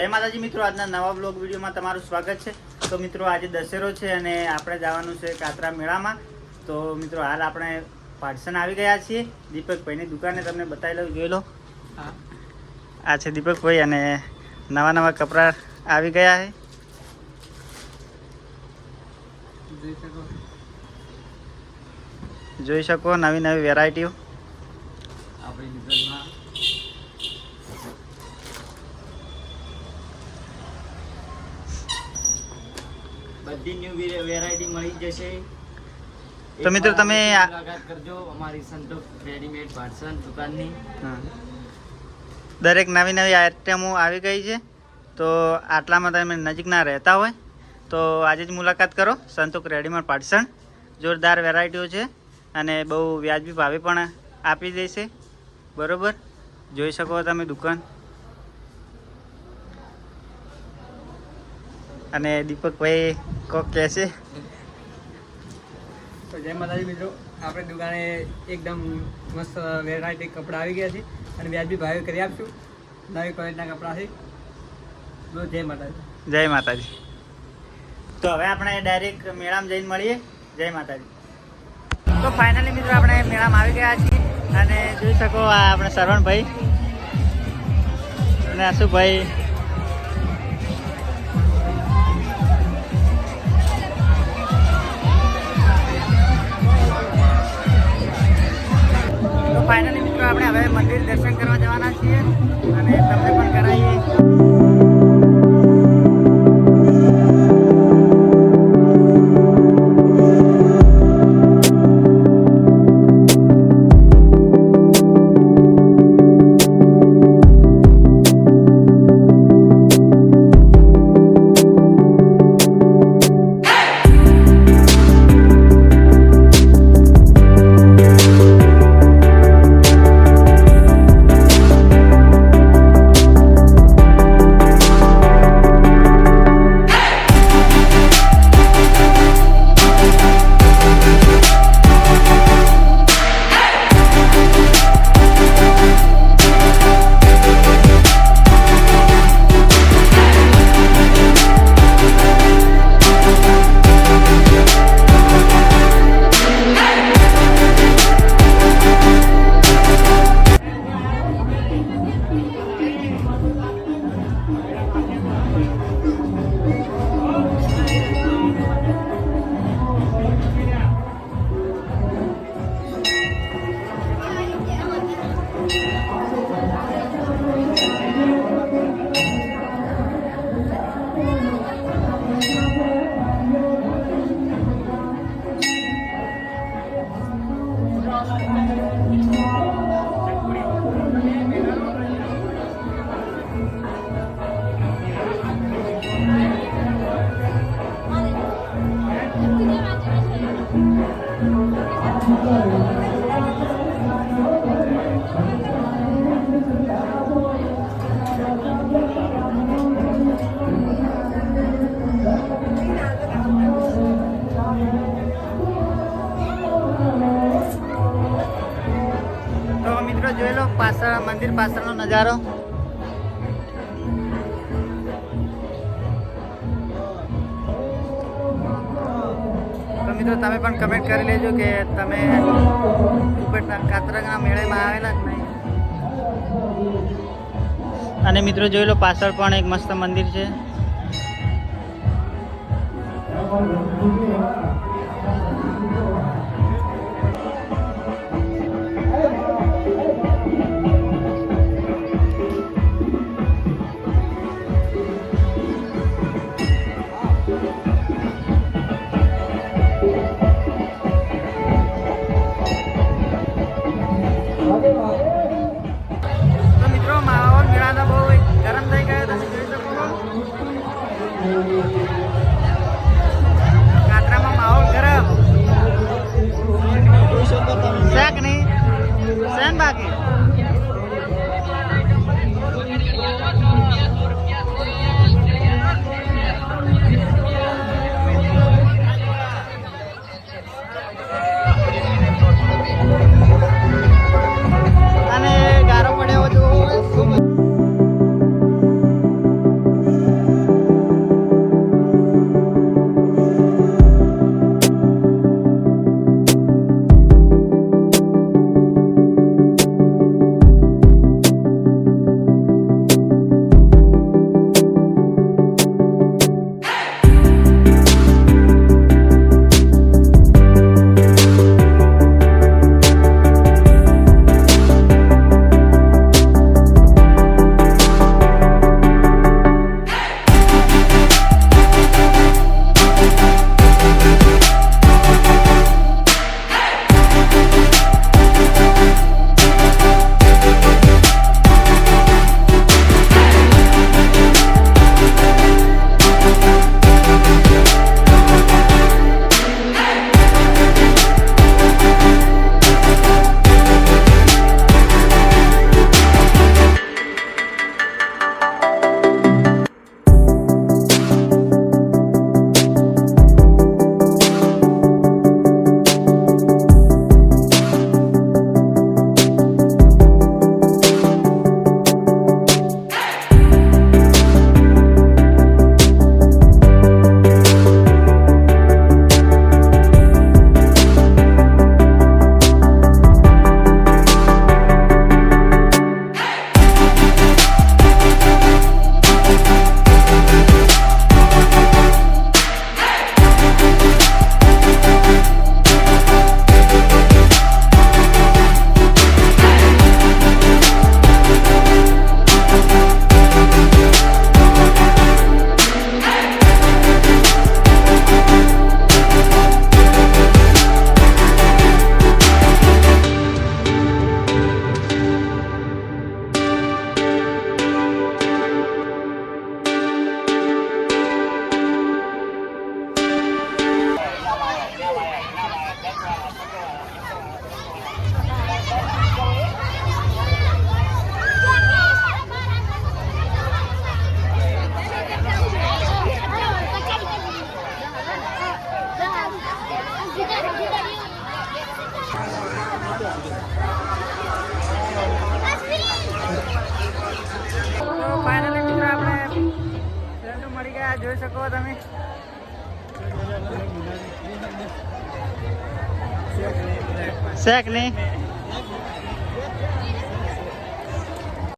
જય માતાજી મિત્રો, આજના નવા બ્લોગ વિડીયોમાં તમારું સ્વાગત છે। તો મિત્રો આજે દશેરો છે અને આપણે જવાનું છે કાતરા મેળામાં। તો મિત્રો હાલ આપણે પાટસન આવી ગયા છીએ દીપકભાઈની દુકાને, તમને બતાવી લઉં, જોઈ લો। આ છે દીપકભાઈ અને નવા નવા કપડા આવી ગયા છે, જોઈ શકો નવી નવી વેરાયટીઓ આપણી દુકાનમાં। બધી ન્યુ વેરાયટી મળી જશે। તો મિત્રો તમે મુલાકાત કરજો અમારી સંતોષ રેડીમેડ પાટસન દુકાનની। દરેક નવી નવી આઇટમો આવી ગઈ છે, તો આટલામાં તમે નજીકના રહેતા હોય તો આજે જ મુલાકાત કરો। સંતોષ રેડીમેડ પાટસન જોરદાર વેરાયટીઓ છે અને બહુ વ્યાજબી ભાવે પણ આપી દેશે, બરોબર। જોઈ શકો તમે દુકાન। અને દીપકભાઈ કોક કહે છે તો જય માતાજી મિત્રો, આપણે દુકાને એકદમ મસ્ત વેરાયટી કપડાં આવી ગયા છે અને વ્યાજબી ભાવે કરી આપશું। નવી ક્વોલિટીના કપડાં છે। તો જય માતાજી, જય માતાજી। તો હવે આપણે ડાયરેક્ટ મેળામાં જઈને મળીએ। જય માતાજી। તો ફાઇનલી મિત્રો આપણે મેળામાં આવી ગયા છીએ અને જોઈ શકો આ આપણે સરવણભાઈ અને આશુભાઈ, ફાઇનલી મિત્રો આપણે હવે મંદિર દર્શન કરવા જવાના છીએ અને તમને પણ કરાવીએ। જોઈ લો પાછળ મંદિર પાછળનો નજારો। તો મિત્રો તમે પણ કમેન્ટ કરી લેજો કે તમે કાતરાના મેળામાં આવેલા કે નહીં। અને મિત્રો જોઈ લો પાછળ પણ એક મસ્ત મંદિર છે। તો મિત્રો માહોલ મેળાનો બહુ ગરમ થઈ ગયો, તમે જોઈ શકો છો। તો ફાઇનલી મિત્રો આપણે ફ્રેન્ડો મળી ગયા, જોઈ શકો તમે. શેક નહીં